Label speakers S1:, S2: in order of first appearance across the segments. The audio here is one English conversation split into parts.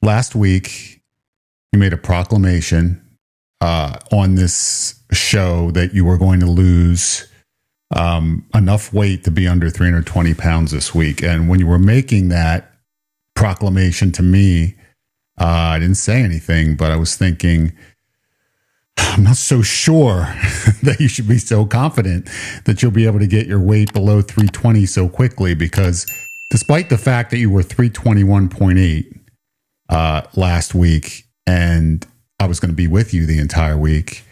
S1: last week you made a proclamation on this show that you were going to lose enough weight to be under 320 pounds this week. And when you were making that proclamation to me, I didn't say anything, but I was thinking, I'm not so sure that you should be so confident that you'll be able to get your weight below 320 so quickly, because despite the fact that you were 321.8 last week, and I was going to be with you the entire week,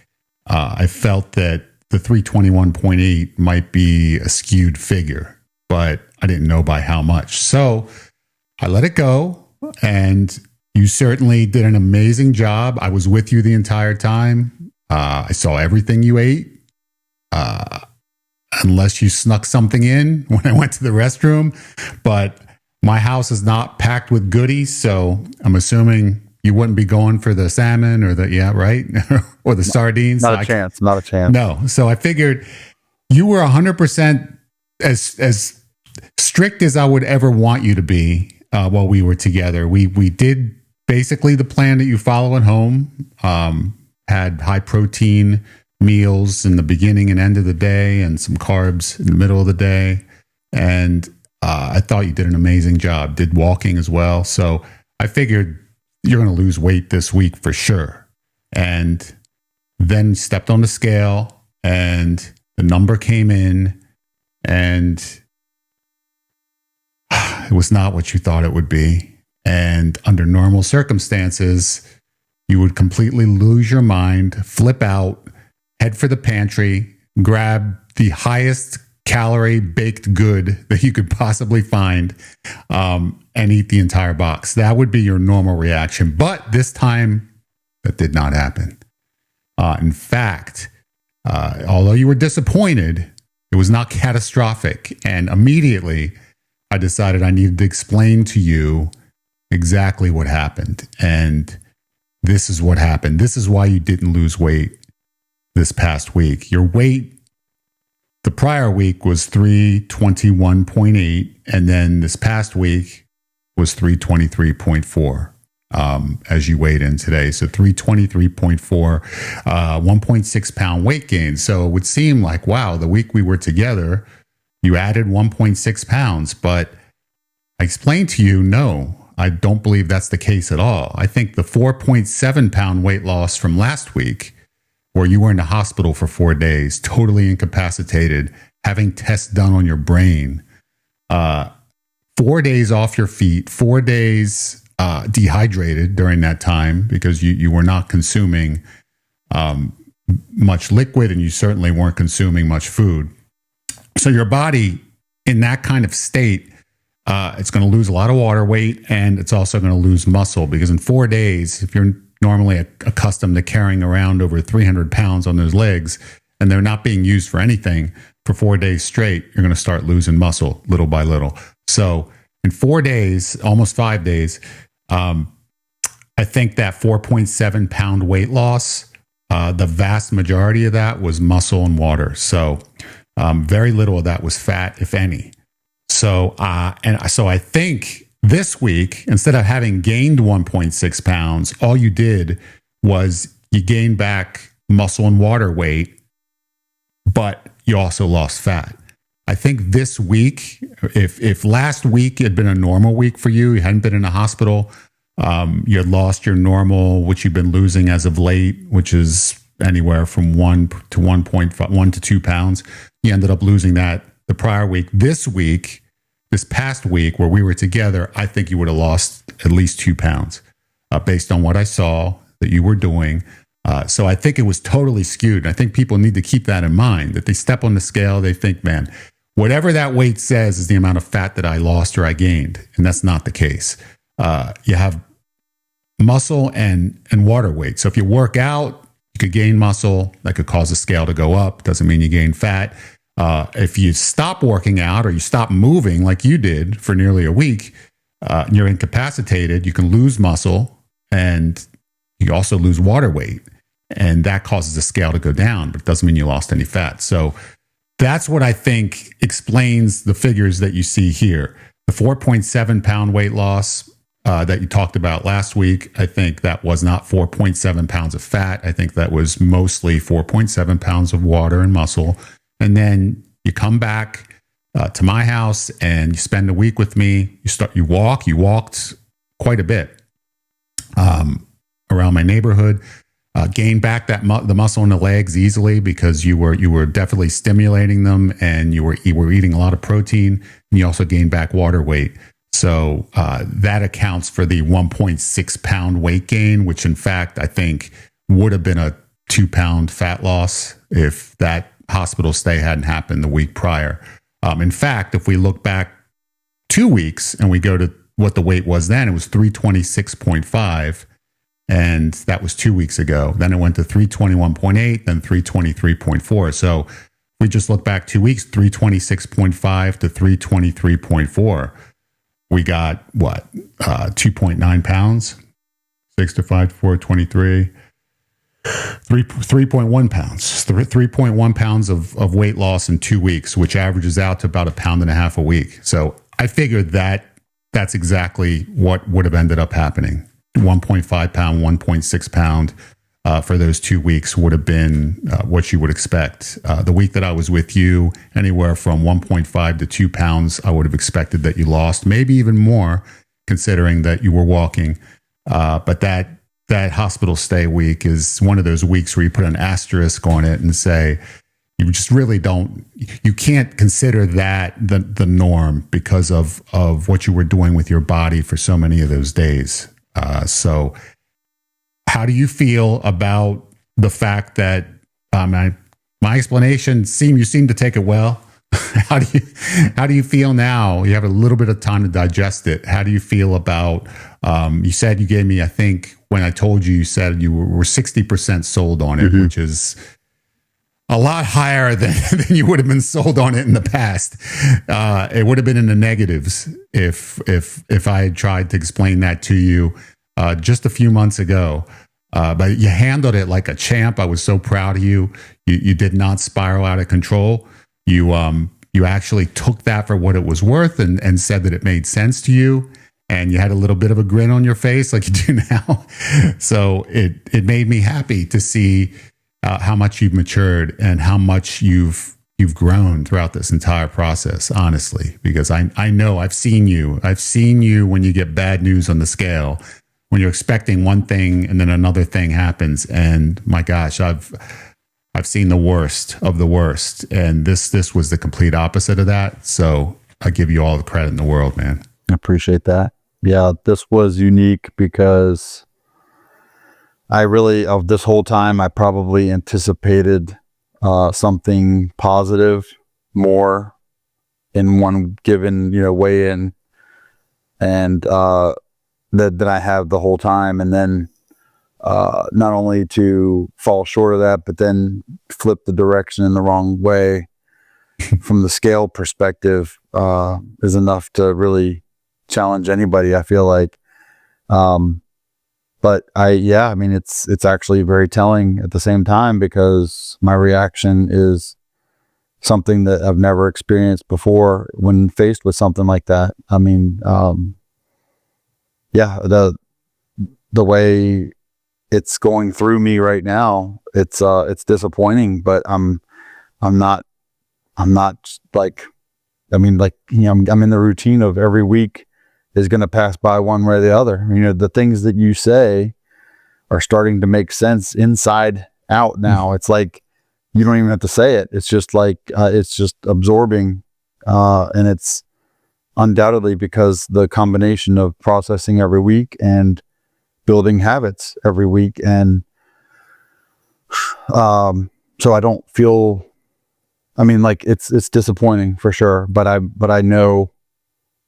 S1: I felt that the 321.8 might be a skewed figure, but I didn't know by how much. So I let it go, and you certainly did an amazing job. I was with you the entire time. I saw everything you ate, unless you snuck something in when I went to the restroom. But my house is not packed with goodies, so I'm assuming you wouldn't be going for the salmon or right? Or the sardines.
S2: Not a chance.
S1: No. So I figured you were 100% as strict as I would ever want you to be while we were together. We did basically the plan that you follow at home. Had high protein meals in the beginning and end of the day, and some carbs in the middle of the day. And I thought you did an amazing job. Did walking as well. So I figured you're going to lose weight this week for sure. And then stepped on the scale, and the number came in, and it was not what you thought it would be. And under normal circumstances, you would completely lose your mind, flip out, head for the pantry, grab the highest calorie baked good that you could possibly find, and eat the entire box. That would be your normal reaction. But this time, that did not happen. In fact, although you were disappointed, it was not catastrophic. And immediately, I decided I needed to explain to you exactly what happened. And this is what happened. This is why you didn't lose weight this past week. Your weight the prior week was 321.8, and then this past week was 323.4 as you weighed in today. So 323.4, 1.6 pound weight gain. So it would seem like, wow, the week we were together, you added 1.6 pounds. But I explained to you, no, I don't believe that's the case at all. I think the 4.7 pound weight loss from last week, where you were in the hospital for 4 days, totally incapacitated, having tests done on your brain, 4 days off your feet, 4 days dehydrated during that time because you were not consuming much liquid, and you certainly weren't consuming much food. So your body in that kind of state, it's going to lose a lot of water weight, and it's also going to lose muscle, because in 4 days, if you're normally accustomed to carrying around over 300 pounds on those legs, and they're not being used for anything for 4 days straight, you're going to start losing muscle little by little. So in 4 days, almost 5 days, I think that 4.7 pound weight loss, the vast majority of that was muscle and water. So very little of that was fat, if any. So so I think this week, instead of having gained 1.6 pounds, all you did was you gained back muscle and water weight, but you also lost fat. I think this week, if last week had been a normal week for you, you hadn't been in a hospital, you had lost your normal, which you've been losing as of late, which is anywhere from 1 to 1.1 to 2 pounds. You ended up losing that the prior week. This past week where we were together, I think you would have lost at least 2 pounds based on what I saw that you were doing. So I think it was totally skewed. I think people need to keep that in mind, that they step on the scale, they think, man, whatever that weight says is the amount of fat that I lost or I gained. And that's not the case. You have muscle and water weight. So if you work out, you could gain muscle. That could cause the scale to go up. Doesn't mean you gain fat. If you stop working out or you stop moving like you did for nearly a week, you're incapacitated, you can lose muscle, and you also lose water weight. And that causes the scale to go down, but it doesn't mean you lost any fat. So that's what I think explains the figures that you see here. The 4.7 pound weight loss, that you talked about last week, I think that was not 4.7 pounds of fat. I think that was mostly 4.7 pounds of water and muscle. And then you come back to my house and you spend a week with me. You walked quite a bit around my neighborhood. Gained back the muscle in the legs easily because you were definitely stimulating them, and you were eating a lot of protein, and you also gained back water weight. So that accounts for the 1.6 pound weight gain, which in fact I think would have been a 2 pound fat loss if that hospital stay hadn't happened the week prior. In fact, if we look back 2 weeks and we go to what the weight was then, it was 326.5. And that was 2 weeks ago. Then it went to 321.8, then 323.4. So we just look back 2 weeks, 326.5 to 323.4. We got what? 2.9 pounds, 6 to 5 to 4, 23, 3.1 pounds, 3.1 pounds of weight loss in 2 weeks, which averages out to about 1.5 pounds a week. So I figured that's exactly what would have ended up happening. 1.5 pound, 1.6 pound for those 2 weeks would have been what you would expect. The week that I was with you, anywhere from 1.5 to 2 pounds, I would have expected that you lost, maybe even more, considering that you were walking. But that hospital stay week is one of those weeks where you put an asterisk on it and say, you just really you can't consider that the norm because of what you were doing with your body for so many of those days. So how do you feel about the fact that my explanation you seem to take it well? How do you feel now? You have a little bit of time to digest it. How do you feel about you said you gave me, I think when I told you, you said you were 60% sold on it, which is a lot higher than you would have been sold on it in the past. It would have been in the negatives if I had tried to explain that to you just a few months ago. But you handled it like a champ. I was so proud of you. You did not spiral out of control. You actually took that for what it was worth and said that it made sense to you. And you had a little bit of a grin on your face like you do now. So it made me happy to see how much you've matured and how much you've grown throughout this entire process, honestly, because I know I've seen you when you get bad news on the scale, when you're expecting one thing and then another thing happens. And my gosh, I've seen the worst of the worst. And this was the complete opposite of that. So I give you all the credit in the world, man.
S2: I appreciate that. Yeah, this was unique because of this whole time, I probably anticipated something positive more in one given, weigh in, and that I have the whole time. And then not only to fall short of that, but then flip the direction in the wrong way from the scale perspective is enough to really challenge anybody, I feel like. But it's actually very telling at the same time, because my reaction is something that I've never experienced before when faced with something like that. I mean, the way it's going through me right now, it's disappointing, but I'm not like, I'm in the routine of every week is going to pass by one way or the other. The things that you say are starting to make sense inside out now. It's like, you don't even have to say it. It's just like, it's just absorbing. And it's undoubtedly because the combination of processing every week and building habits every week. And, so I don't feel, it's disappointing for sure, but I know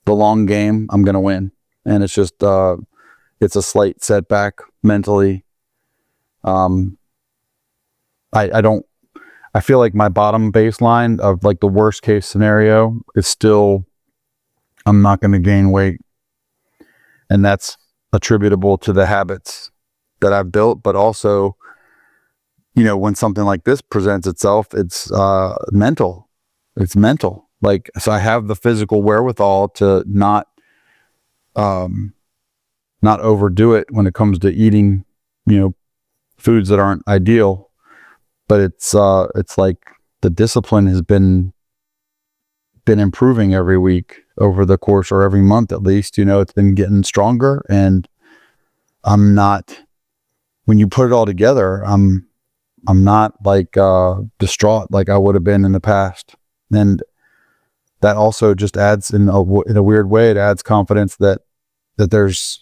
S2: the long game, I'm going to win. And it's just, it's a slight setback mentally. I feel like my bottom baseline of like the worst case scenario is still, I'm not going to gain weight. And that's attributable to the habits that I've built, but also, when something like this presents itself, it's mental. It's mental. Like, so I have the physical wherewithal to not not overdo it when it comes to eating, foods that aren't ideal. But it's like the discipline has been improving every week over the course, or every month at least. It's been getting stronger, and I'm not, when you put it all together, I'm not like distraught like I would have been in the past. And that also just adds, in a weird way, it adds confidence that there's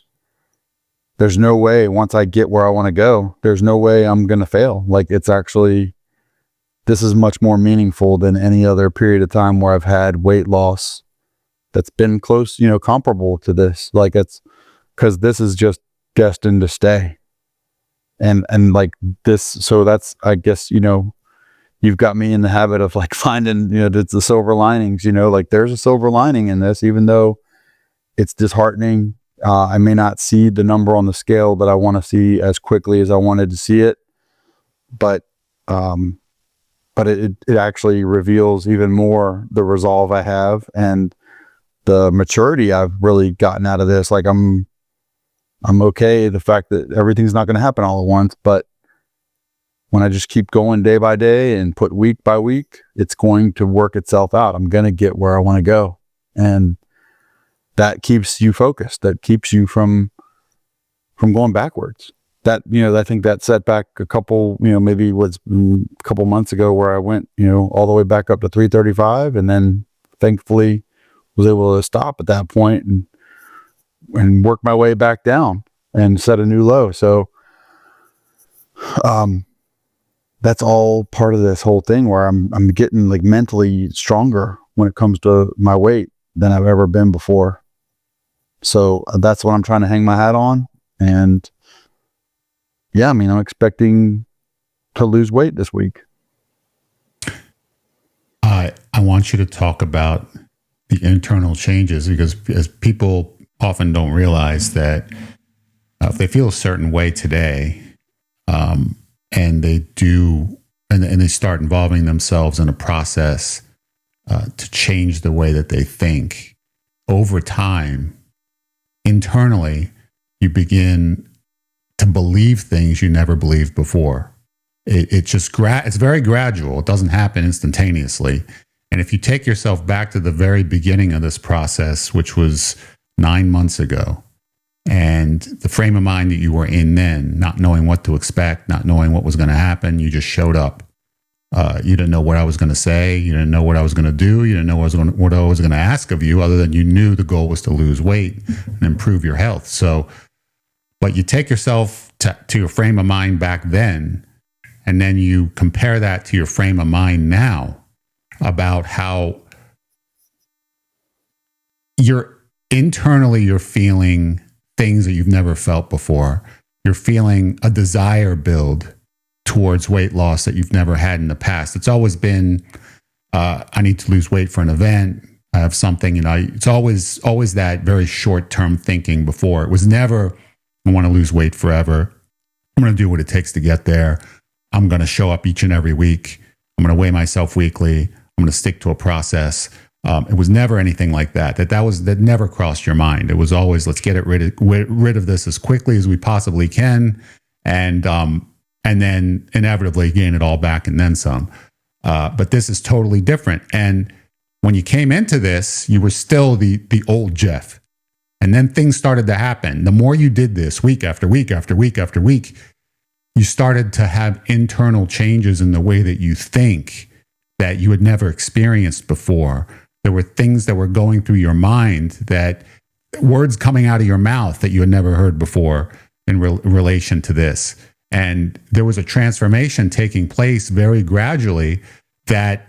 S2: no way, once I get where I want to go, there's no way I'm going to fail. Like, it's actually, this is much more meaningful than any other period of time where I've had weight loss that's been close, comparable to this. Like, it's because this is just destined to stay. And like this, so that's, I guess, you've got me in the habit of like finding, the silver linings, like there's a silver lining in this, even though it's disheartening. I may not see the number on the scale that I want to see as quickly as I wanted to see it, but it actually reveals even more the resolve I have and the maturity I've really gotten out of this. Like, I'm okay. The fact that everything's not going to happen all at once, but when I just keep going day by day and put week by week, it's going to work itself out. I'm going to get where I want to go. And that keeps you focused. That keeps you from going backwards. That, I think that setback a couple, maybe it was a couple months ago where I went, all the way back up to 335, and then thankfully was able to stop at that point and work my way back down and set a new low. So, that's all part of this whole thing where I'm getting like mentally stronger when it comes to my weight than I've ever been before. So that's what I'm trying to hang my hat on. And yeah, I'm expecting to lose weight this week.
S1: I want you to talk about the internal changes, because as people often don't realize that if they feel a certain way today, and they do, and they start involving themselves in a process to change the way that they think, over time, internally, you begin to believe things you never believed before. It's very gradual. It doesn't happen instantaneously. And if you take yourself back to the very beginning of this process, which was 9 months ago, and the frame of mind that you were in then, not knowing what to expect, not knowing what was going to happen, you just showed up. You didn't know what I was going to say. You didn't know what I was going to do. You didn't know what I was going to ask of you, other than you knew the goal was to lose weight and improve your health. So, but you take yourself to your frame of mind back then, and then you compare that to your frame of mind now about how you're feeling things that you've never felt before. You're feeling a desire build towards weight loss that you've never had in the past. It's always been, I need to lose weight for an event. I have something, it's always that very short-term thinking before. It was never, I want to lose weight forever. I'm going to do what it takes to get there. I'm going to show up each and every week. I'm going to weigh myself weekly. I'm going to stick to a process. It was never anything like that. That never crossed your mind. It was always, let's get rid of this as quickly as we possibly can, and then inevitably gain it all back and then some. But this is totally different. And when you came into this, you were still the old Jeff, and then things started to happen. The more you did this, week after week after week after week, you started to have internal changes in the way that you think that you had never experienced before. There were things that were going through your mind, that words coming out of your mouth that you had never heard before in relation to this. And there was a transformation taking place very gradually that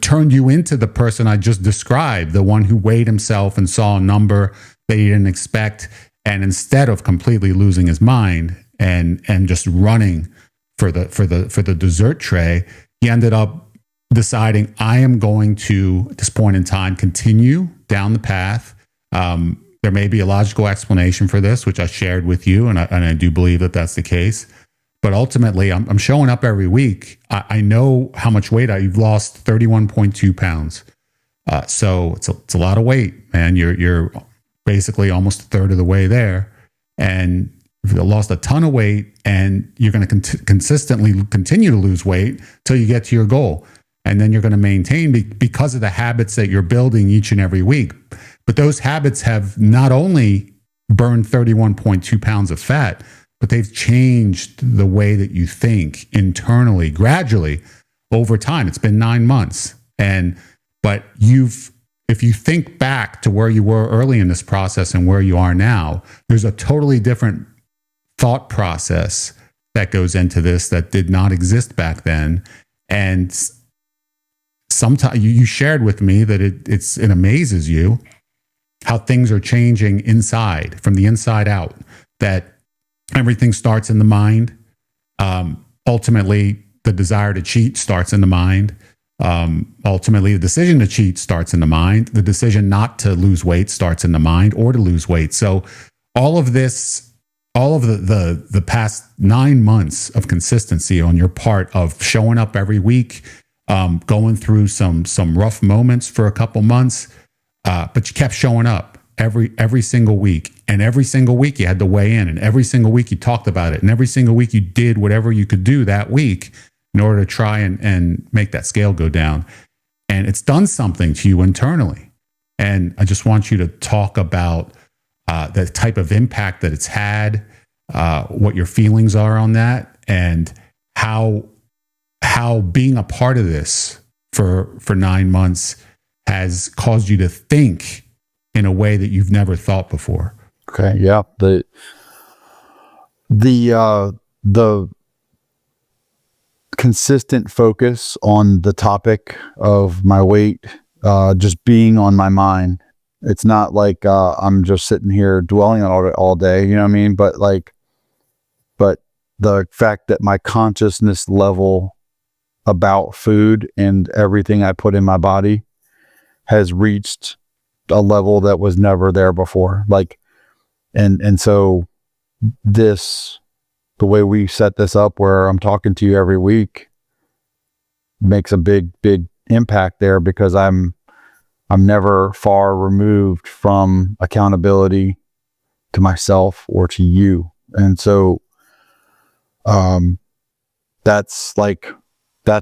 S1: turned you into the person I just described, the one who weighed himself and saw a number that he didn't expect. And instead of completely losing his mind and just running for the dessert tray, he ended up deciding, I am going to, at this point in time, continue down the path. There may be a logical explanation for this, which I shared with you, and I do believe that that's the case. But ultimately, I'm showing up every week. I know how much weight you've lost, 31.2 pounds. So it's a lot of weight, man. You're basically almost a third of the way there. and you lost a ton of weight, and you're going to consistently continue to lose weight till you get to your goal. And then you're going to maintain because of the habits that you're building each and every week. But those habits have not only burned 31.2 pounds of fat, but they've changed the way that you think internally, gradually over time. It's been 9 months. But if you think back to where you were early in this process and where you are now, there's a totally different thought process that goes into this that did not exist back then. And sometimes you shared with me that it amazes you how things are changing inside, from the inside out, that everything starts in the mind. Ultimately, the desire to cheat starts in the mind. Ultimately, the decision to cheat starts in the mind. The decision not to lose weight starts in the mind, or to lose weight. So all of this, all of the past 9 months of consistency on your part, of showing up every week, going through some rough moments for a couple months, but you kept showing up every single week. And every single week you had to weigh in, and every single week you talked about it, and every single week you did whatever you could do that week in order to try and make that scale go down. And it's done something to you internally. And I just want you to talk about the type of impact that it's had, what your feelings are on that, and how being a part of this for 9 months has caused you to think in a way that you've never thought before.
S2: Okay. Yeah. The consistent focus on the topic of my weight, just being on my mind. It's not like I'm just sitting here dwelling on it all day, you know what I mean? But the fact that my consciousness level about food and everything I put in my body has reached a level that was never there before. And so the way we set this up, where I'm talking to you every week, makes a big impact there, because I'm never far removed from accountability to myself or to you. And so that's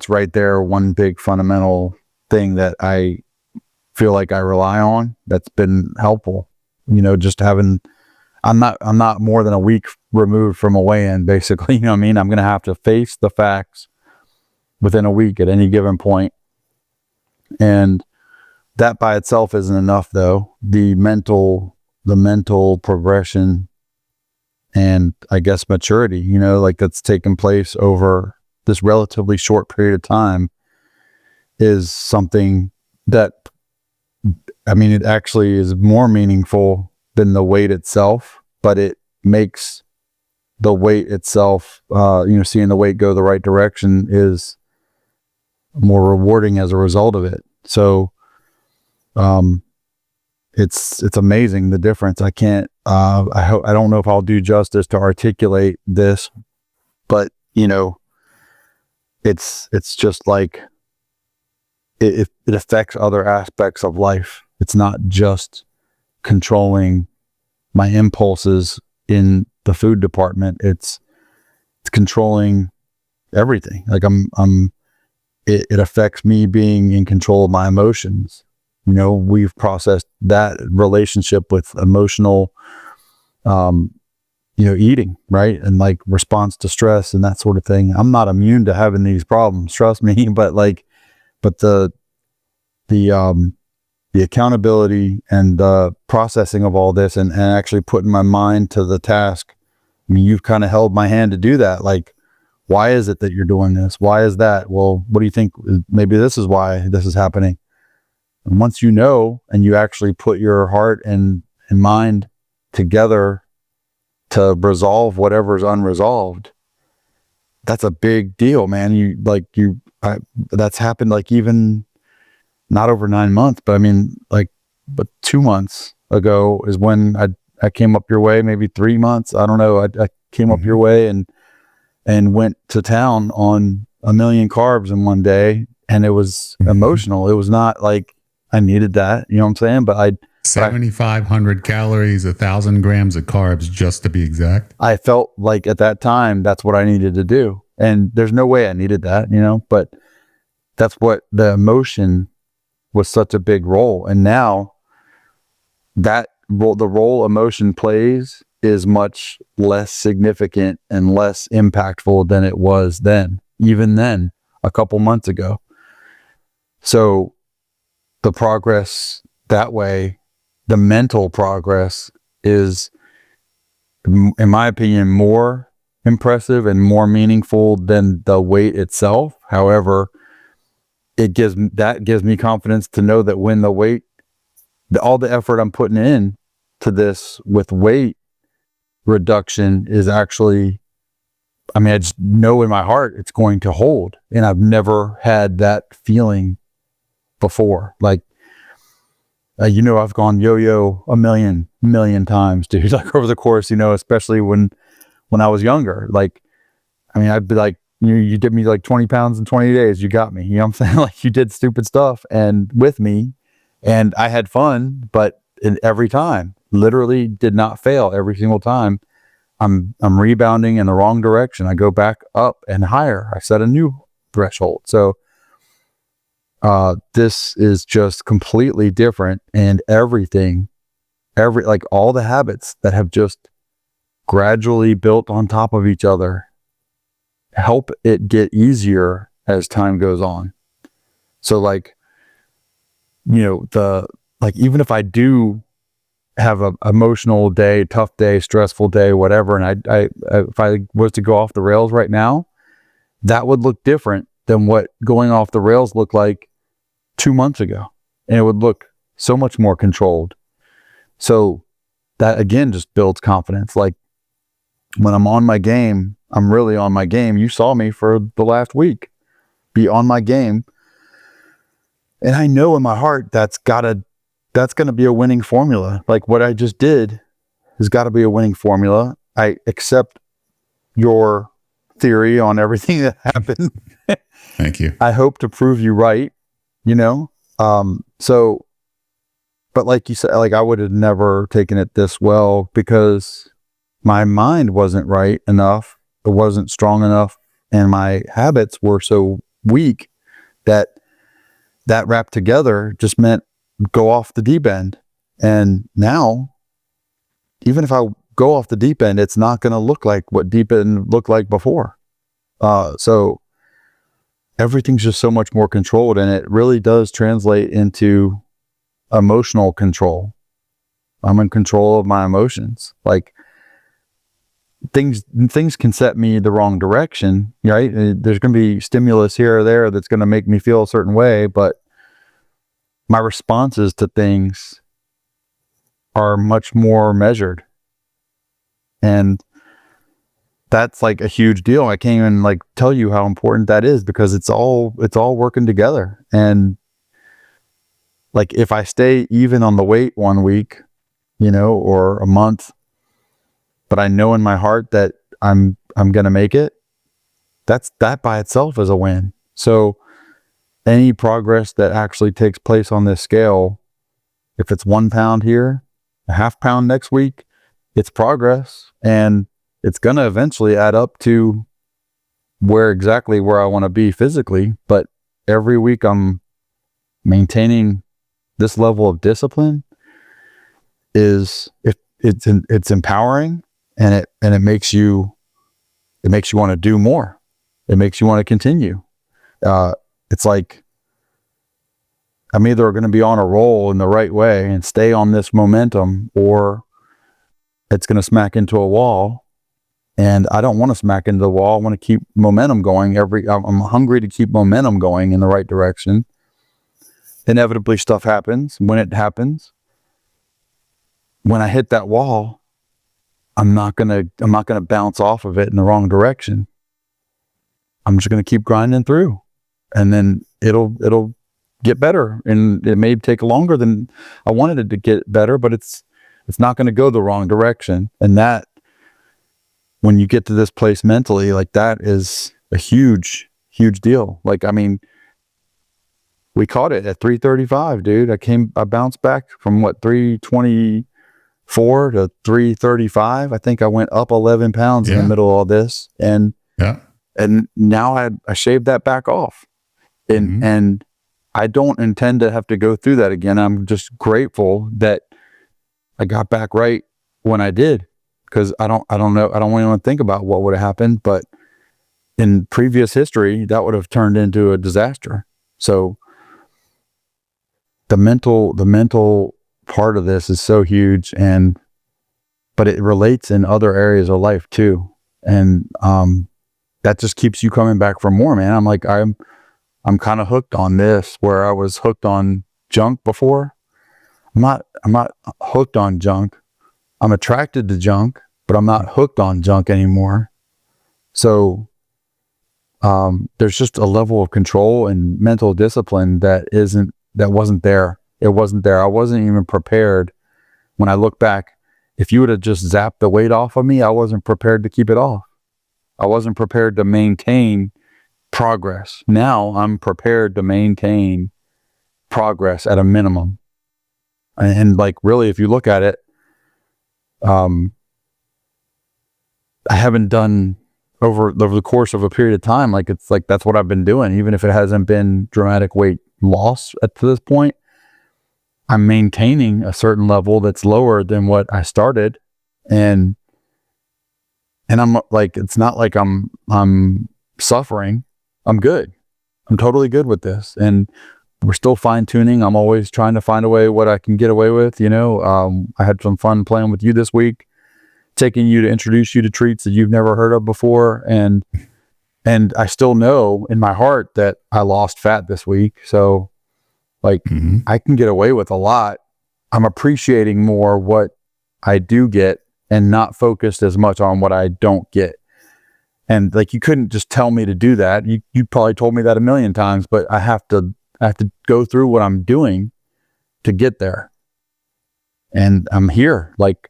S2: right there, one big fundamental thing that I feel like I rely on, that's been helpful. Just having, I'm not more than a week removed from a weigh-in, basically. You know what I mean? I'm going to have to face the facts within a week at any given point. And that by itself isn't enough, though. The mental progression and, I guess, maturity, that's taken place over this relatively short period of time, is something that, it actually is more meaningful than the weight itself, but it makes the weight itself, seeing the weight go the right direction, is more rewarding as a result of it. So, it's amazing, the difference. I can't, I don't know if I'll do justice to articulate this, but it's just like, it affects other aspects of life. It's not just controlling my impulses in the food department. It's controlling everything. Like it affects me being in control of my emotions. We've processed that relationship with emotional, eating, right? And like response to stress and that sort of thing. I'm not immune to having these problems, trust me, but the accountability and the processing of all this, and actually putting my mind to the task. You've kind of held my hand to do that. Like, why is it that you're doing this? Why is that? Well, what do you think? Maybe this is why this is happening. And once you know, and you actually put your heart and mind together to resolve whatever's unresolved, that's a big deal, man. That's happened, like, even not over 9 months, but but 2 months ago is when I came up your way, maybe 3 months. I don't know. I came up your way and went to town on 1 million carbs in one day. And it was emotional. It was not like I needed that, you know what I'm saying? But
S1: 7,500 calories, 1,000 grams of carbs, just to be exact.
S2: I felt like at that time, that's what I needed to do. And there's no way I needed that, but that's what the emotion was such a big role. And now that role, the role emotion plays is much less significant and less impactful than it was then, even then, a couple months ago. So the progress that way, the mental progress is, in my opinion, more impressive and more meaningful than the weight itself. However, gives me confidence to know that when the weight, all the effort I'm putting in to this with weight reduction is actually, I just know in my heart it's going to hold. And I've never had that feeling before. Like, I've gone yo-yo a million times, dude, like over the course, especially when I was younger. Like, I'd be like, you did me like 20 pounds in 20 days. You got me. You know what I'm saying? Like, you did stupid stuff and with me, and I had fun, but every time, literally did not fail every single time. I'm rebounding in the wrong direction. I go back up and higher. I set a new threshold. So this is just completely different, and like all the habits that have just gradually built on top of each other help it get easier as time goes on. So like, even if I do have a emotional day, tough day, stressful day, whatever, and if I was to go off the rails right now, that would look different than what going off the rails looked like 2 months ago. And it would look so much more controlled. So that again just builds confidence. Like, when I'm on my game, I'm really on my game. You saw me for the last week be on my game. And I know in my heart that's going to be a winning formula. Like, what I just did has got to be a winning formula. I accept your theory on everything that happened.
S1: Thank you.
S2: I hope to prove you right, so, but like you said, like, I would have never taken it this well because my mind wasn't right enough. It wasn't strong enough. And my habits were so weak that wrapped together just meant go off the deep end. And now, even if I go off the deep end, it's not going to look like what deep end looked like before. So everything's just so much more controlled, and it really does translate into emotional control. I'm in control of my emotions. Like, things can set me the wrong direction, right? There's going to be stimulus here or there that's going to make me feel a certain way, but my responses to things are much more measured. And that's like a huge deal. I can't even like tell you how important that is, because it's all working together. And like, if I stay even on the weight 1 week, or a month, but I know in my heart that I'm going to make it, that by itself is a win. So any progress that actually takes place on this scale, if it's 1 pound here, a half pound next week, it's progress, and it's going to eventually add up to where I want to be physically. But every week I'm maintaining this level of discipline it's empowering, and it makes you want to do more. It makes you want to continue. It's like, I'm either going to be on a roll in the right way and stay on this momentum, or it's going to smack into a wall. And I don't want to smack into the wall. I want to keep momentum going. I'm hungry to keep momentum going in the right direction. Inevitably, stuff happens. When it happens, when I hit that wall, I'm not gonna bounce off of it in the wrong direction. I'm just gonna keep grinding through, and then it'll get better. And it may take longer than I wanted it to get better, but it's not gonna go the wrong direction. And that, when you get to this place mentally, like, that is a huge deal. Like, we caught it at 335, dude. I bounced back from 324 to 335. I think I went up 11 pounds in the middle of all this. And now I shaved that back off. And I don't intend to have to go through that again. I'm just grateful that I got back right when I did, because I don't know. I don't want to think about what would have happened, but in previous history, that would have turned into a disaster. So the mental part of this is so huge, but it relates in other areas of life too. And, that just keeps you coming back for more, man. I'm kind of hooked on this, where I was hooked on junk before. I'm not hooked on junk. I'm attracted to junk, but I'm not hooked on junk anymore. So, there's just a level of control and mental discipline that wasn't there. It wasn't there. I wasn't even prepared. When I look back, if you would have just zapped the weight off of me, I wasn't prepared to keep it off. I wasn't prepared to maintain progress. Now I'm prepared to maintain progress at a minimum. And like, really, if you look at it, I haven't done over the course of a period of time, like, it's like, that's what I've been doing. Even if it hasn't been dramatic weight loss to this point, I'm maintaining a certain level that's lower than what I started. And I'm like, it's not like I'm suffering. I'm good. I'm totally good with this. And we're still fine tuning. I'm always trying to find a way what I can get away with. I had some fun playing with you this week, taking you to introduce you to treats that you've never heard of before. And I still know in my heart that I lost fat this week. So like, I can get away with a lot. I'm appreciating more what I do get and not focused as much on what I don't get. And like, you couldn't just tell me to do that. You probably told me that a million times, but I have to go through what I'm doing to get there. And I'm here. Like,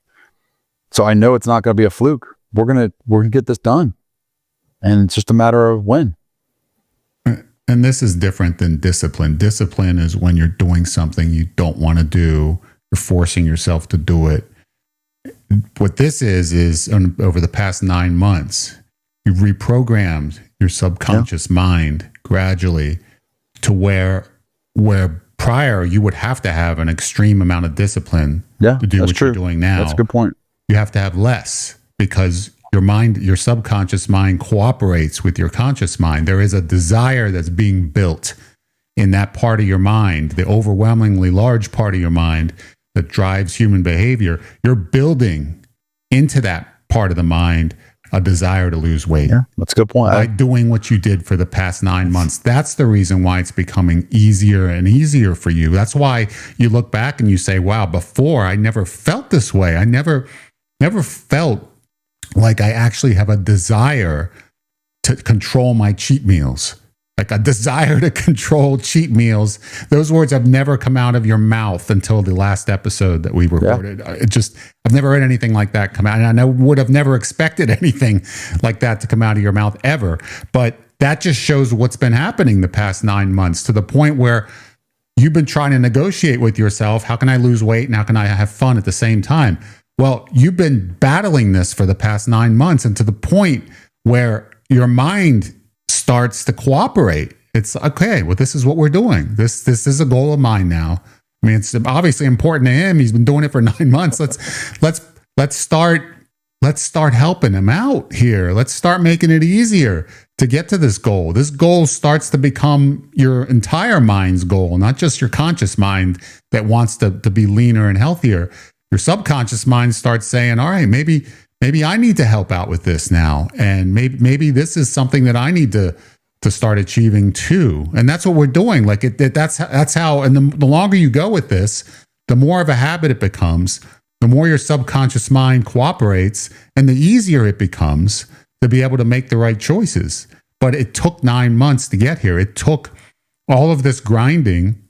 S2: so I know it's not going to be a fluke. We're going to get this done. And it's just a matter of when.
S1: And this is different than discipline. Discipline is when you're doing something you don't want to do. You're forcing yourself to do it. What this is over the past 9 months, you've reprogrammed your subconscious mind gradually to where prior you would have to have an extreme amount of discipline to do what you're doing now.
S2: That's a good point.
S1: You have to have less, because your subconscious mind cooperates with your conscious mind. There is a desire that's being built in that part of your mind, the overwhelmingly large part of your mind that drives human behavior. You're building into that part of the mind a desire to lose weight.
S2: Yeah, that's a good point.
S1: By doing what you did for the past 9 months. That's the reason why it's becoming easier and easier for you. That's why you look back and you say, wow, before I never felt this way. I never felt like I actually have a desire to control my cheat meals. Like a desire to control cheat meals. Those words have never come out of your mouth until the last episode that we recorded. Yeah. I've never heard anything like that come out. And I would have never expected anything like that to come out of your mouth ever. But that just shows what's been happening the past 9 months, to the point where you've been trying to negotiate with yourself. How can I lose weight? And how can I have fun at the same time? Well, you've been battling this for the past 9 months, and to the point where your mind starts to cooperate. It's okay. Well, this is what we're doing. This is a goal of mine now. I mean, it's obviously important to him. He's been doing it for 9 months. Let's start helping him out here. Let's start making it easier to get to this goal. This goal starts to become your entire mind's goal, not just your conscious mind that wants to be leaner and healthier. Your subconscious mind starts saying, all right, maybe I need to help out with this now. And maybe this is something that I need to start achieving too. And that's what we're doing. Like that's how, and the longer you go with this, the more of a habit it becomes, the more your subconscious mind cooperates, and the easier it becomes to be able to make the right choices. But it took 9 months to get here. It took all of this grinding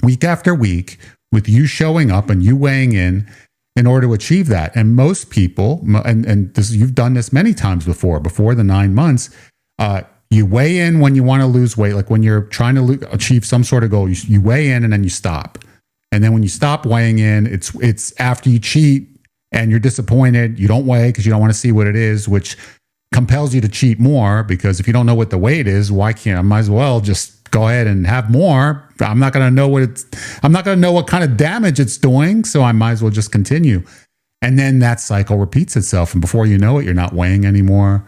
S1: week after week, with you showing up and you weighing in order to achieve that. And most people, and this, you've done this many times before the 9 months, You weigh in when you want to lose weight, like when you're trying to achieve some sort of goal. You weigh in and then you stop. And then when you stop weighing in, it's after you cheat and you're disappointed. You don't weigh because you don't want to see what it is, which compels you to cheat more, because if you don't know what the weight is, why can't I might as well just go ahead and have more. I'm not going to know what kind of damage it's doing, so I might as well just continue. And then that cycle repeats itself, and before you know it, you're not weighing anymore.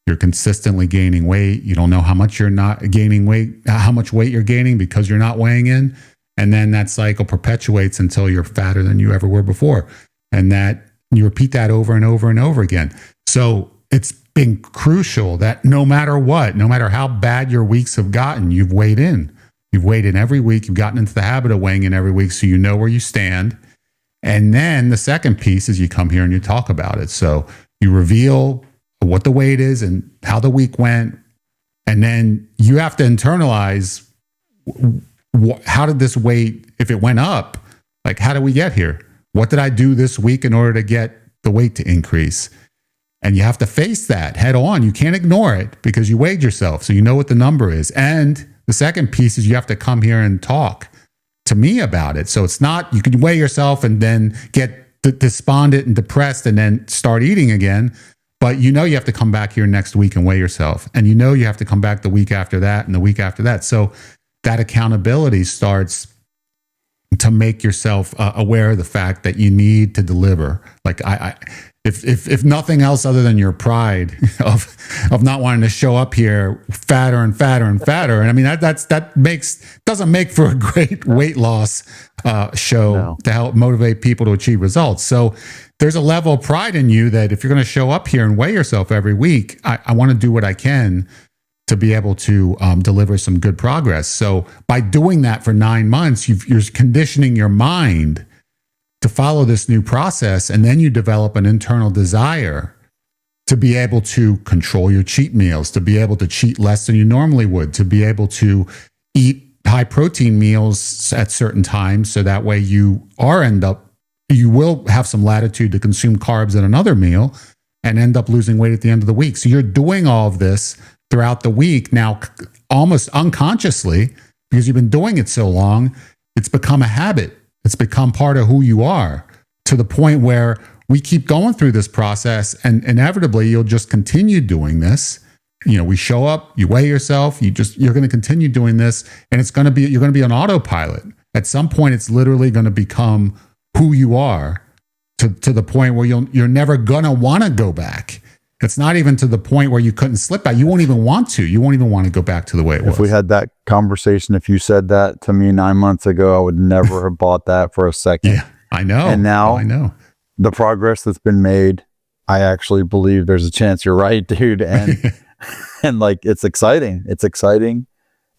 S1: You're consistently gaining weight. You don't know how much you're not gaining weight, how much weight you're gaining because you're not weighing in. And then that cycle perpetuates until you're fatter than you ever were before. And that you repeat that over and over and over again. So it's been crucial that no matter what, no matter how bad your weeks have gotten, you've weighed in. You've weighed in every week. You've gotten into the habit of weighing in every week so you know where you stand. And then the second piece is you come here and you talk about it. So you reveal what the weight is and how the week went. And then you have to internalize, how did this weight, if it went up, like how did we get here? What did I do this week in order to get the weight to increase? And you have to face that head on. You can't ignore it because you weighed yourself. So you know what the number is. And the second piece is you have to come here and talk to me about it. So it's not, you can weigh yourself and then get despondent and depressed and then start eating again. But you know you have to come back here next week and weigh yourself. And you know you have to come back the week after that and the week after that. So that accountability starts to make yourself aware of the fact that you need to deliver. Like if nothing else other than your pride of not wanting to show up here fatter and fatter and fatter. And I mean, doesn't make for a great weight loss show to help motivate people to achieve results. So there's a level of pride in you that if you're going to show up here and weigh yourself every week, I want to do what I can to be able to deliver some good progress. So by doing that for 9 months, you're conditioning your mind to follow this new process, and then you develop an internal desire to be able to control your cheat meals, to be able to cheat less than you normally would, to be able to eat high protein meals at certain times, so that way you will have some latitude to consume carbs at another meal and end up losing weight at the end of the week. So you're doing all of this throughout the week now, almost unconsciously, because you've been doing it so long. It's become a habit. It's become part of who you are, to the point where we keep going through this process, and inevitably you'll just continue doing this. You know, we show up, you weigh yourself, you're going to continue doing this, and you're going to be on autopilot. At some point, it's literally going to become who you are, to the point where you're never going to want to go back. It's not even to the point where you couldn't slip back. You won't even want to. You won't even want to go back to the way it was.
S2: If we had that conversation, if you said that to me 9 months ago, I would never have bought that for a second.
S1: Yeah, I know.
S2: And now
S1: I know
S2: the progress that's been made. I actually believe there's a chance you're right, dude. And and like it's exciting. It's exciting.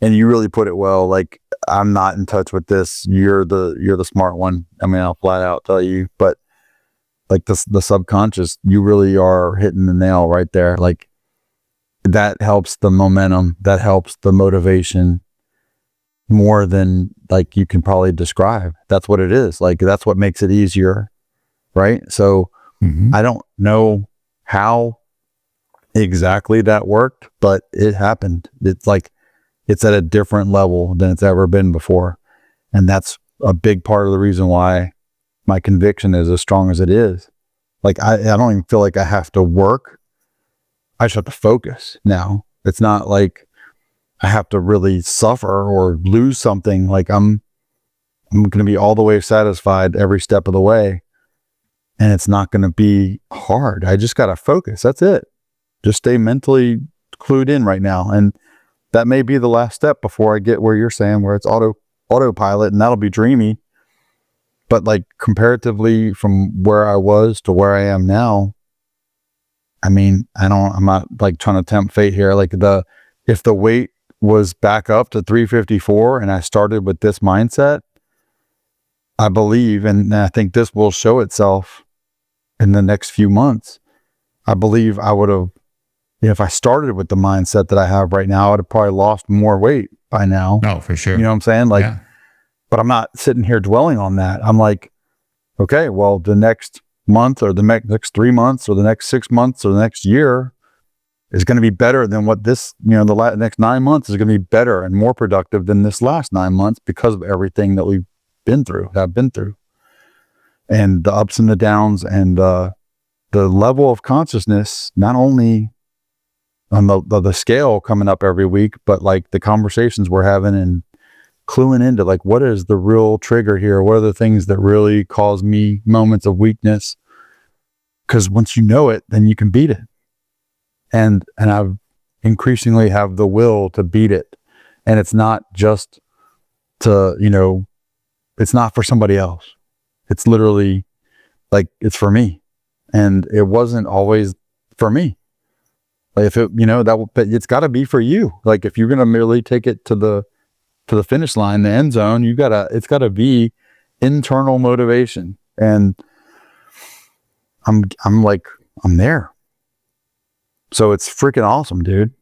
S2: And you really put it well. Like, I'm not in touch with this. You're the smart one. I mean, I'll flat out tell you, but like the subconscious, you really are hitting the nail right there. Like, that helps the momentum, that helps the motivation more than like you can probably describe. That's what it is. Like, that's what makes it easier. Right. So I don't know how exactly that worked, but it happened. It's like, it's at a different level than it's ever been before. And that's a big part of the reason why my conviction is as strong as it is. Like, I don't even feel like I have to work. I just have to focus now. It's not like I have to really suffer or lose something. Like, I'm going to be all the way satisfied every step of the way. And it's not going to be hard. I just got to focus. That's it. Just stay mentally clued in right now. And that may be the last step before I get where you're saying, where it's autopilot, and that'll be dreamy. But like, comparatively from where I was to where I am now, I mean, I'm not like trying to tempt fate here. Like, if the weight was back up to 354 and I started with this mindset, I believe, and I think this will show itself in the next few months. I believe I would have, if I started with the mindset that I have right now, I'd have probably lost more weight by now.
S1: No, for sure.
S2: You know what I'm saying? Like, yeah. But I'm not sitting here dwelling on that. I'm like, okay, well, the next month or the next 3 months or the next 6 months or the next year is going to be better than what this, the next 9 months is going to be better and more productive than this last 9 months because of everything that we've been through, and the ups and the downs, and the level of consciousness, not only on the scale coming up every week, but like the conversations we're having and cluing into like, what is the real trigger here? What are the things that really cause me moments of weakness? Because once you know it, then you can beat it. And I've increasingly have the will to beat it. And it's not just to, it's not for somebody else. It's literally like, it's for me. And it wasn't always for me. Like if it, but it's got to be for you. Like if you're going to merely take it to the finish line, the end zone, it's got to be internal motivation. And I'm there. So it's freaking awesome, dude.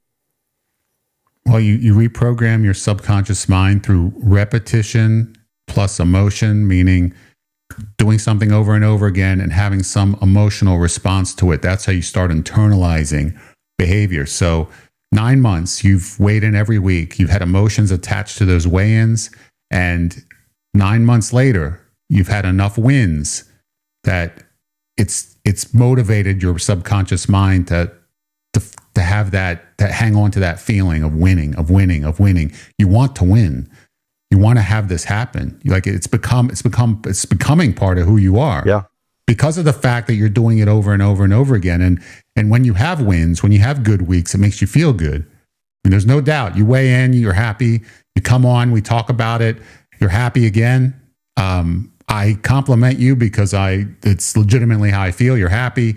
S1: Well, you reprogram your subconscious mind through repetition plus emotion, meaning doing something over and over again and having some emotional response to it. That's how you start internalizing behavior. So 9 months, you've weighed in every week. You've had emotions attached to those weigh-ins. And 9 months later, you've had enough wins that it's motivated your subconscious mind to have that hang on to that feeling of winning. You want to win. You want to have this happen. Like it's becoming part of who you are.
S2: Yeah.
S1: Because of the fact that you're doing it over and over and over again. And when you have wins, when you have good weeks, it makes you feel good. And there's no doubt. You weigh in, you're happy. You come on, we talk about it. You're happy again. I compliment you because it's legitimately how I feel. You're happy.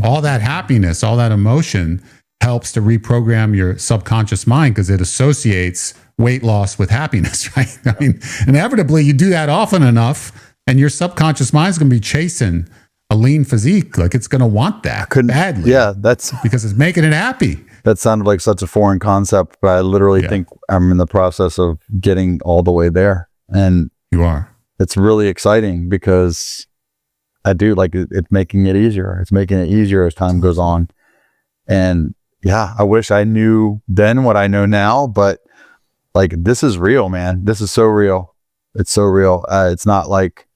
S1: All that happiness, all that emotion helps to reprogram your subconscious mind because it associates weight loss with happiness, right? I mean, inevitably you do that often enough and your subconscious mind is going to be chasing a lean physique. Like it's going to want that badly.
S2: Yeah, that's
S1: because it's making it happy.
S2: That sounded like such a foreign concept, but I literally think I'm in the process of getting all the way there. And
S1: you are.
S2: It's really exciting because I do like it's making it easier. It's making it easier as time goes on. And yeah, I wish I knew then what I know now, but like, this is real, man. This is so real. It's so real. It's not like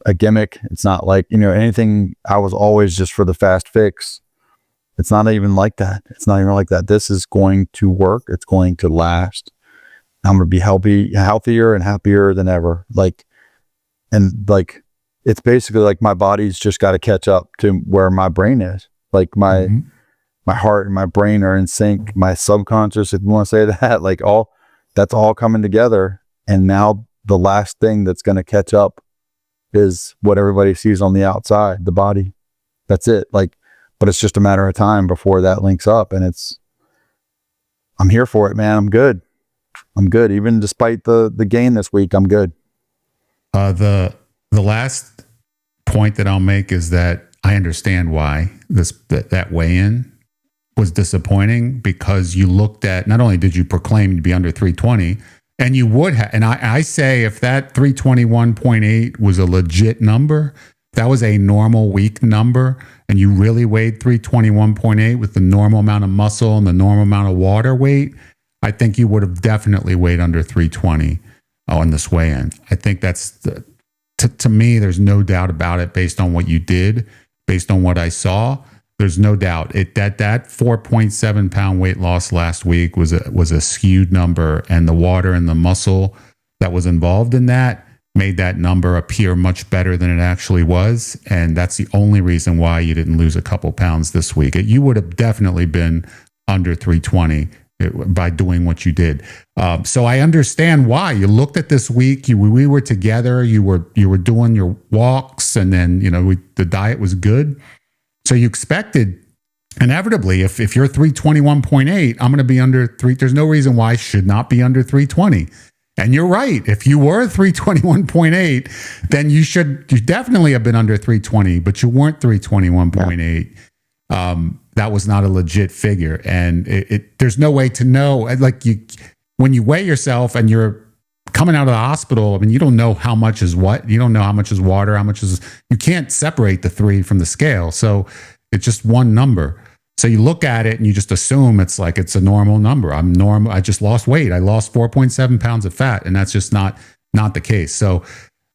S2: a gimmick. It's not like, anything. I was always just for the fast fix. It's not even like that. It's not even like that. This is going to work. It's going to last. I'm going to be healthier and happier than ever. It's basically like my body's just got to catch up to where my brain is. Like my heart and my brain are in sync. My subconscious, if you want to say that, that's all coming together. And now the last thing that's going to catch up is what everybody sees on the outside, the body. That's it. But it's just a matter of time before that links up. And I'm here for it, man. I'm good. Even despite the gain this week, I'm good.
S1: The last point that I'll make is that I understand why that weigh-in was disappointing, because you looked at, not only did you proclaim to be under 320, and you would have, and I say if that 321.8 was a legit number, that was a normal week number, and you really weighed 321.8 with the normal amount of muscle and the normal amount of water weight, I think you would have definitely weighed under 320 on this weigh-in. I think that's, to me, there's no doubt about it based on what you did, based on what I saw. There's no doubt that 4.7 pound weight loss last week was a skewed number, and the water and the muscle that was involved in that made that number appear much better than it actually was. And that's the only reason why you didn't lose a couple pounds this week. You would have definitely been under 320 by doing what you did. So I understand why you looked at this week. We were together. You were doing your walks, and then the diet was good. So you expected, inevitably, if you're 321.8, I'm going to be under 3. There's no reason why I should not be under 320. And you're right. If you were 321.8, then you definitely have been under 320, but you weren't 321.8. That was not a legit figure. And there's no way to know, when you weigh yourself and you're coming out of the hospital, I mean, you don't know how much is what. You don't know how much is water, you can't separate the three from the scale. So it's just one number. So you look at it and you just assume it's like it's a normal number. I'm normal. I just lost weight. I lost 4.7 pounds of fat, and that's just not the case. So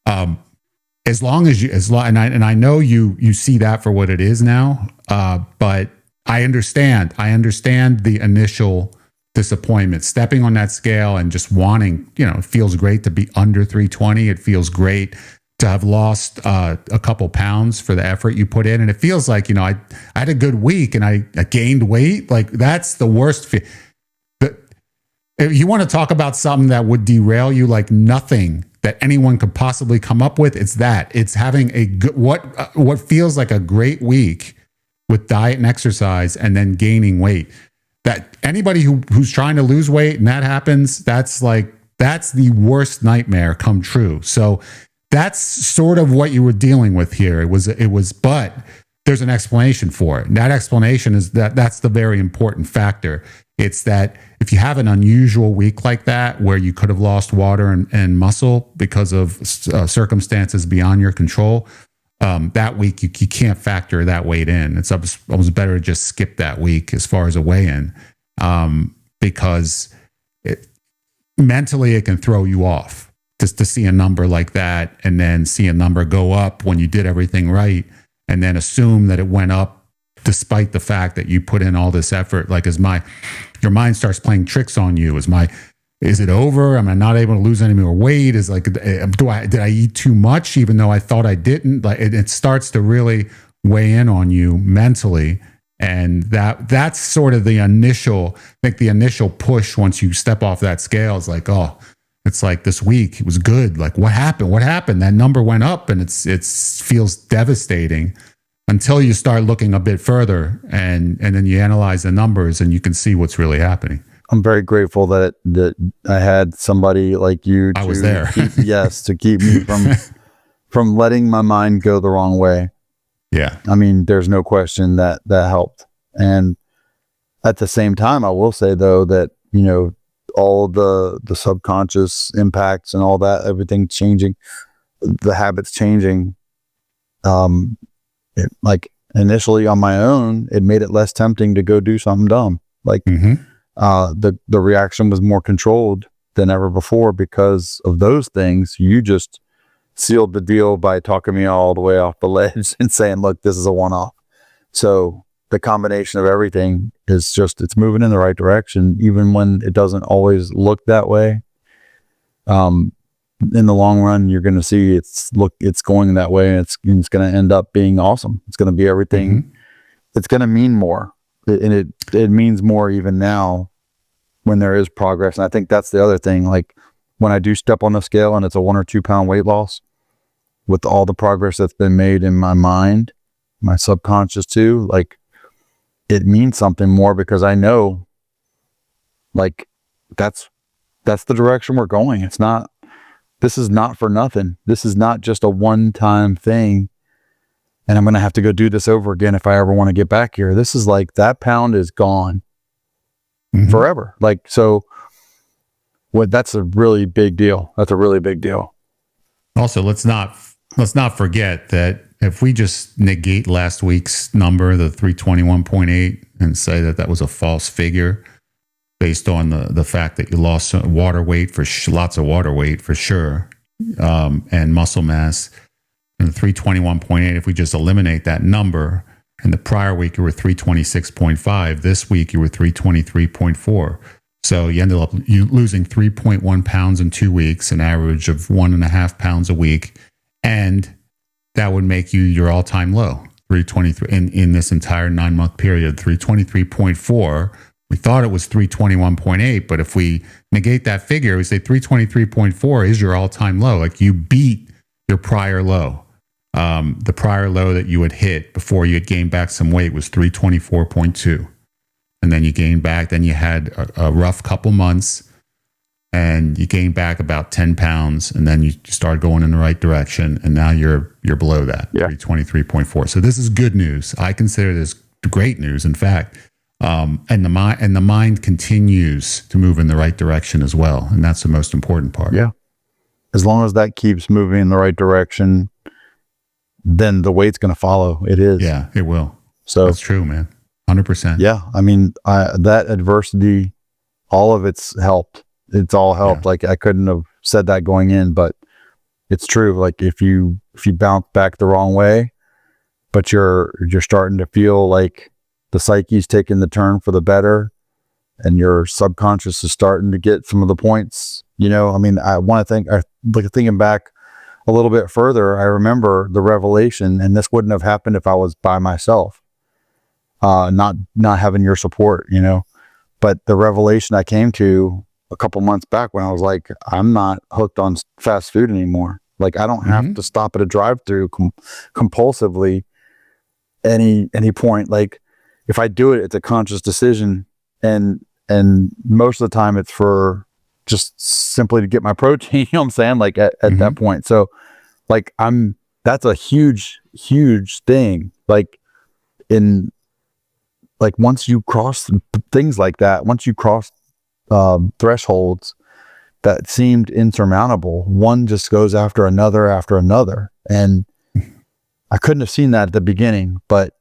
S1: as long as you, and I know you see that for what it is now, but I understand the initial disappointment, stepping on that scale and just wanting, it feels great to be under 320. It feels great to have lost a couple pounds for the effort you put in. And it feels like, I had a good week and I gained weight. Like that's the worst. If you want to talk about something that would derail you, like nothing that anyone could possibly come up with, it's that. It's having a good, what feels like a great week with diet and exercise and then gaining weight. That anybody who's trying to lose weight and that happens, that's the worst nightmare come true. So that's sort of what you were dealing with here. It was, but there's an explanation for it. And that explanation is that's the very important factor. It's that if you have an unusual week like that, where you could have lost water and muscle because of circumstances beyond your control, that week you can't factor that weight in. It's almost better to just skip that week as far as a weigh-in, because mentally it can throw you off just to see a number like that and then see a number go up when you did everything right and then assume that it went up despite the fact that you put in all this effort. Like your mind starts playing tricks on you. Is it over? Am I not able to lose any more weight? Did I eat too much even though I thought I didn't? Like it starts to really weigh in on you mentally. And that's sort of the initial push once you step off that scale. Is like, oh, it's like this week it was good. Like what happened? That number went up and it feels devastating until you start looking a bit further and then you analyze the numbers and you can see what's really happening.
S2: I'm very grateful that I had somebody like you.
S1: I was there.
S2: to keep me from letting my mind go the wrong way.
S1: Yeah.
S2: I mean, there's no question that helped. And at the same time, I will say though that, all the subconscious impacts and all that, everything changing, the habits changing, like initially on my own, it made it less tempting to go do something dumb. Like, the reaction was more controlled than ever before because of those things. You just sealed the deal by talking me all the way off the ledge and saying, look, this is a one-off. So the combination of everything is just, it's moving in the right direction, even when it doesn't always look that way. In the long run, you're going to see it's going that way, and it's going to end up being awesome. It's going to be everything. It's going to mean more. And it means more even now when there is progress. And I think that's the other thing. Like when I do step on the scale and it's a 1 or 2 pound weight loss, with all the progress that's been made in my mind, my subconscious too, like it means something more because I know like that's the direction we're going. This is not for nothing. This is not just a one-time thing. And I'm going to have to go do this over again if I ever want to get back here. This is like that pound is gone forever. Like, so that's a really big deal. That's a really big deal.
S1: Also, let's not forget that if we just negate last week's number, the 321.8, and say that was a false figure based on the fact that you lost water weight lots of water weight for sure, and muscle mass. And the 321.8, if we just eliminate that number, and the prior week you were 326.5, this week you were 323.4. So you ended up losing 3.1 pounds in 2 weeks, an average of 1.5 pounds a week. And that would make you your all-time low, 323 in this entire 9-month period, 323.4. We thought it was 321.8, but if we negate that figure, we say 323.4 is your all-time low. Like you beat your prior low. The prior low that you had hit before you had gained back some weight was 324.2. And then you gained back, then you had a rough couple months and you gained back about 10 pounds and then you started going in the right direction. And now you're below that, 323.4. So this is good news. I consider this great news, in fact. And the mind continues to move in the right direction as well. And that's the most important part.
S2: Yeah. As long as that keeps moving in the right direction, then the weight's going to follow. It is.
S1: Yeah, it will.
S2: So
S1: that's true, man. 100%.
S2: Yeah. I mean, that adversity, all of it's helped. It's all helped.
S1: Yeah.
S2: Like I couldn't have said that going in, but it's true. Like if you bounce back the wrong way, but you're starting to feel like the psyche's taking the turn for the better, and your subconscious is starting to get some of the points. You know, I mean, I want to think, like thinking back a little bit further, I remember the revelation, and this wouldn't have happened if I was by myself, not having your support, you know. But the revelation I came to a couple months back when I was like, I'm not hooked on fast food anymore. Like I don't have to stop at a drive-through compulsively any point. Like if I do it, it's a conscious decision, and most of the time it's for just simply to get my protein. You know what I'm saying? Like at that point. So like that's a huge thing. Like once you cross things like that, once you cross thresholds that seemed insurmountable, one just goes after another. And I couldn't have seen that at the beginning, but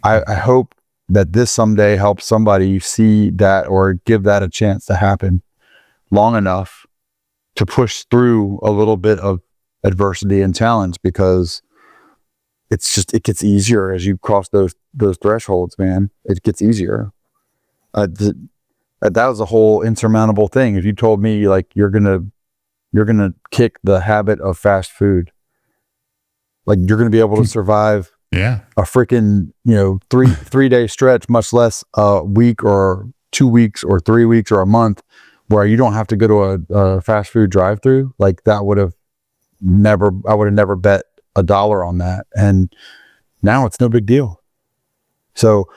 S2: I hope that this someday helps somebody see that or give that a chance to happen long enough to push through a little bit of adversity and challenge, because it gets easier as you cross those thresholds, man. It gets easier. That was a whole insurmountable thing. If you told me like you're gonna kick the habit of fast food, like you're gonna be able to survive a freaking 3-day stretch, much less a week or 2 weeks or 3 weeks or a month, where you don't have to go to a fast food drive-through, like that I would have never bet $1 on that. And now it's no big deal. So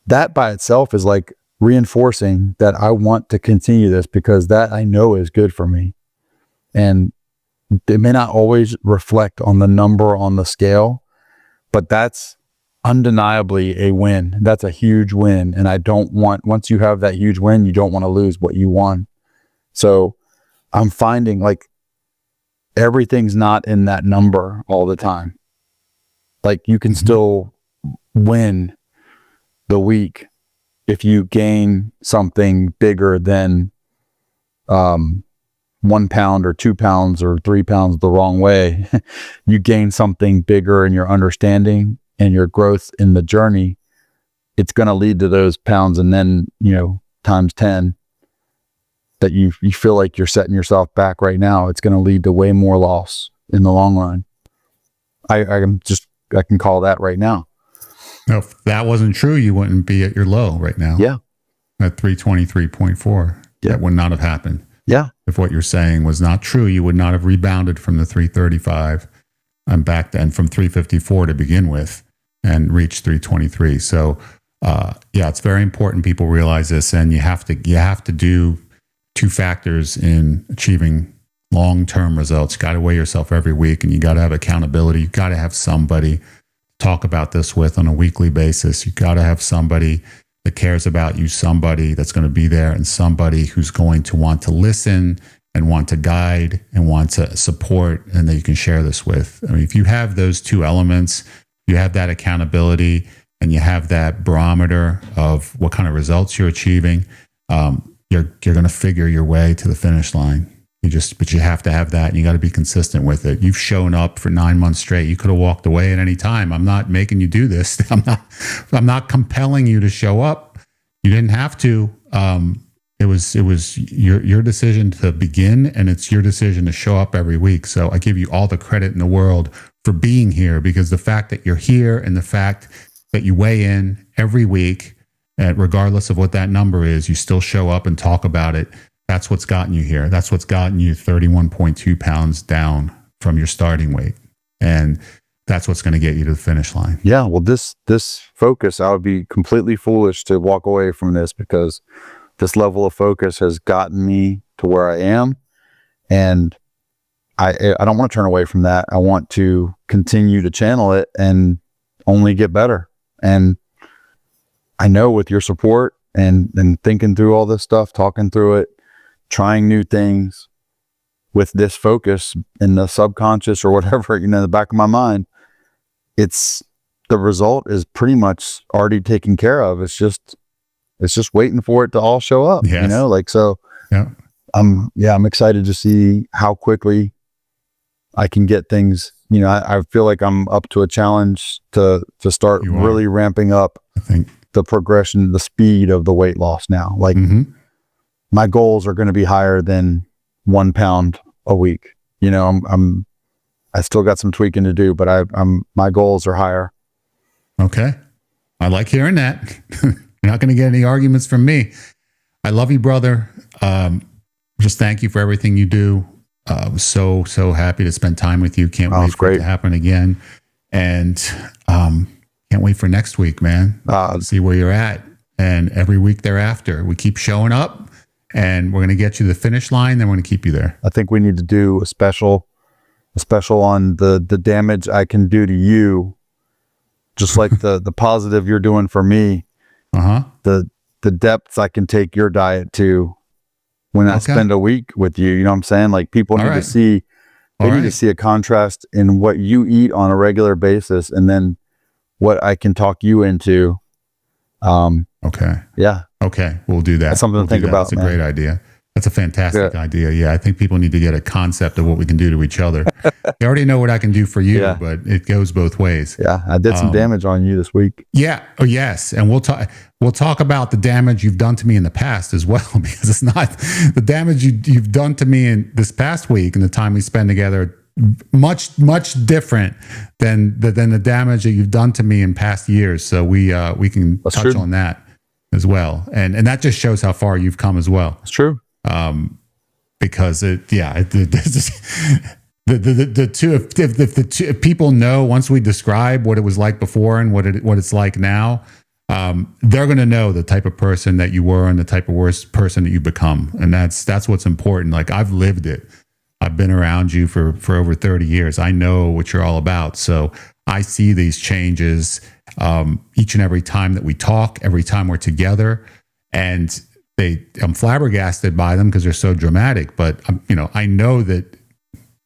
S2: that by itself is like reinforcing that I want to continue this, because that I know is good for me. And it may not always reflect on the number on the scale, but that's undeniably a win. That's a huge win. And I don't want, once you have that huge win, you don't want to lose what you won. So I'm finding like everything's not in that number all the time. Like you can still win the week if you gain something bigger than 1 pound or 2 pounds or 3 pounds the wrong way. You gain something bigger in your understanding and your growth in the journey. It's going to lead to those pounds, and then times 10 that you feel like you're setting yourself back right now. It's going to lead to way more loss in the long run. I can call that right now.
S1: No, if that wasn't true, you wouldn't be at your low right now.
S2: Yeah.
S1: At 323.4.
S2: Yeah.
S1: That would not have happened.
S2: Yeah.
S1: If what you're saying was not true, you would not have rebounded from the 335 and back then from 354 to begin with and reached 323. So, it's very important people realize this, and you have to do 2 factors in achieving long-term results. You got to weigh yourself every week, and you got to have accountability. You got to have somebody talk about this with on a weekly basis. You got to have somebody that cares about you, somebody that's going to be there, and somebody who's going to want to listen and want to guide and want to support, and that you can share this with. I mean, if you have those 2 elements, you have that accountability and you have that barometer of what kind of results you're achieving, you're going to figure your way to the finish line. But you have to have that, and you got to be consistent with it. You've shown up for 9 months straight. You could have walked away at any time. I'm not making you do this. I'm not compelling you to show up. You didn't have to. It was your decision to begin, and it's your decision to show up every week. So I give you all the credit in the world for being here, because the fact that you're here and the fact that you weigh in every week, regardless of what that number is, you still show up and talk about it. That's what's gotten you here. That's what's gotten you 31.2 pounds down from your starting weight. And that's what's going to get you to the finish line.
S2: Yeah. Well, this focus, I would be completely foolish to walk away from this, because this level of focus has gotten me to where I am. And I don't want to turn away from that. I want to continue to channel it and only get better. And I know with your support and thinking through all this stuff, talking through it, trying new things with this focus in the subconscious or whatever, in the back of my mind, it's the result is pretty much already taken care of. It's just waiting for it to all show up,
S1: Yes.
S2: you know, like, so
S1: Yeah.
S2: I'm excited to see how quickly I can get things, you know, I feel like I'm up to a challenge to start really ramping up,
S1: I think,
S2: the progression, the speed of the weight loss now. Like my goals are going to be higher than 1 pound a week. You know, I still got some tweaking to do, but my goals are higher.
S1: Okay. I like hearing that. You're not going to get any arguments from me. I love you, brother. Just thank you for everything you do. I was so happy to spend time with you. Can't wait for it to happen again. And can't wait for next week, man. See where you're at. And every week thereafter, we keep showing up and we're going to get you to the finish line. Then we're going to keep you there.
S2: I think we need to do a special on the damage I can do to you. Just like the positive you're doing for me. The depths I can take your diet to when I spend a week with you. You know what I'm saying? Like, people need to see, need to see a contrast in what you eat on a regular basis and then what I can talk you into.
S1: Okay.
S2: Yeah.
S1: Okay. We'll do that.
S2: That's something to think about.
S1: That's a great idea. That's a fantastic idea. Yeah. I think people need to get a concept of what we can do to each other. You already know what I can do for you, but it goes both ways.
S2: Yeah. I did some damage on you this week.
S1: Yeah. Oh, yes. And we'll talk about the damage you've done to me in the past as well, because it's not the damage you've done to me in this past week and the time we spend together, much different than the damage that you've done to me in past years. So we can touch on that as well. And that just shows how far you've come as well.
S2: It's true.
S1: Because the two, if people know, once we describe what it was like before and what it's like now, they're going to know the type of person that you were and the type of worst person that you've become. And that's what's important. Like, I've lived it. I've been around you for over 30 years. I know what you're all about. So I see these changes each and every time that we talk, every time we're together, and I'm flabbergasted by them because they're so dramatic. But I know that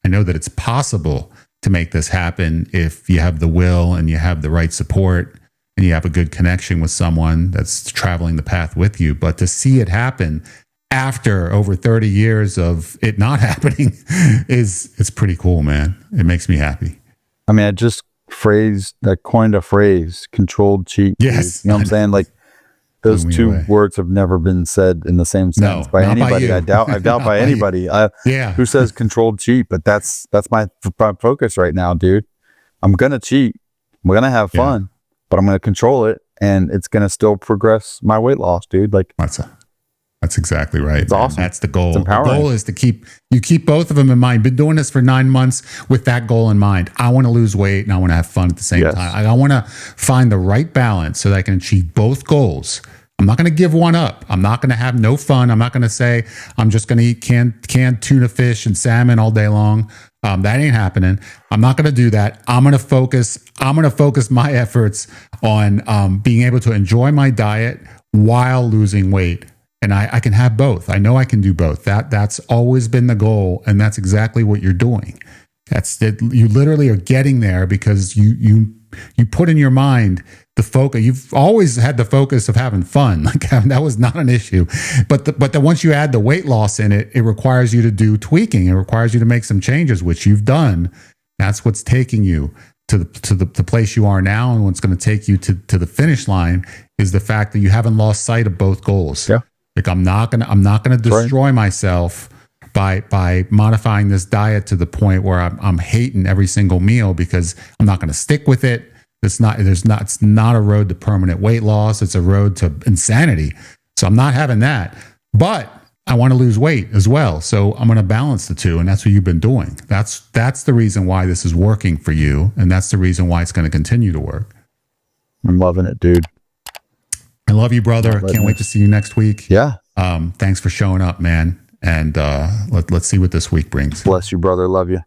S1: it's possible to make this happen if you have the will and you have the right support and you have a good connection with someone that's traveling the path with you. But to see it happen after over 30 years of it not happening it's pretty cool, man. It makes me happy.
S2: I mean, I coined a phrase, controlled cheat.
S1: Yes.
S2: You know what I'm saying? Like, those two words have never been said in the same sense by anybody. I doubt by anybody who says controlled cheat, but that's my focus right now, dude. I'm going to cheat. We're going to have fun, but I'm going to control it, and it's going to still progress my weight loss, dude. Like,
S1: that's exactly right. It's
S2: awesome.
S1: That's the goal.
S2: It's empowering.
S1: The goal is to keep both of them in mind. Been doing this for 9 months with that goal in mind. I want to lose weight and I want to have fun at the same time. I want to find the right balance so that I can achieve both goals. I'm not going to give one up. I'm not going to have no fun. I'm not going to say I'm just going to eat canned tuna fish and salmon all day long. That ain't happening. I'm not going to do that. I'm going to focus my efforts on being able to enjoy my diet while losing weight. And I can have both. I know I can do both. That's always been the goal, and that's exactly what you're doing. That's it. You literally are getting there because you put in your mind the focus. You've always had the focus of having fun. Like, that was not an issue. But once you add the weight loss in it, it requires you to do tweaking. It requires you to make some changes, which you've done. That's what's taking you to the place you are now, and what's going to take you to the finish line is the fact that you haven't lost sight of both goals.
S2: Yeah.
S1: Like, I'm not gonna destroy myself by modifying this diet to the point where I'm hating every single meal, because I'm not going to stick with it. It's not a road to permanent weight loss. It's a road to insanity. So I'm not having that. But I want to lose weight as well. So I'm going to balance the two, and that's what you've been doing. That's the reason why this is working for you, and that's the reason why it's going to continue to work.
S2: I'm loving it, dude.
S1: I love you, brother. Can't wait to see you next week.
S2: Yeah.
S1: Thanks for showing up, man. And let's see what this week brings.
S2: Bless you, brother. Love you.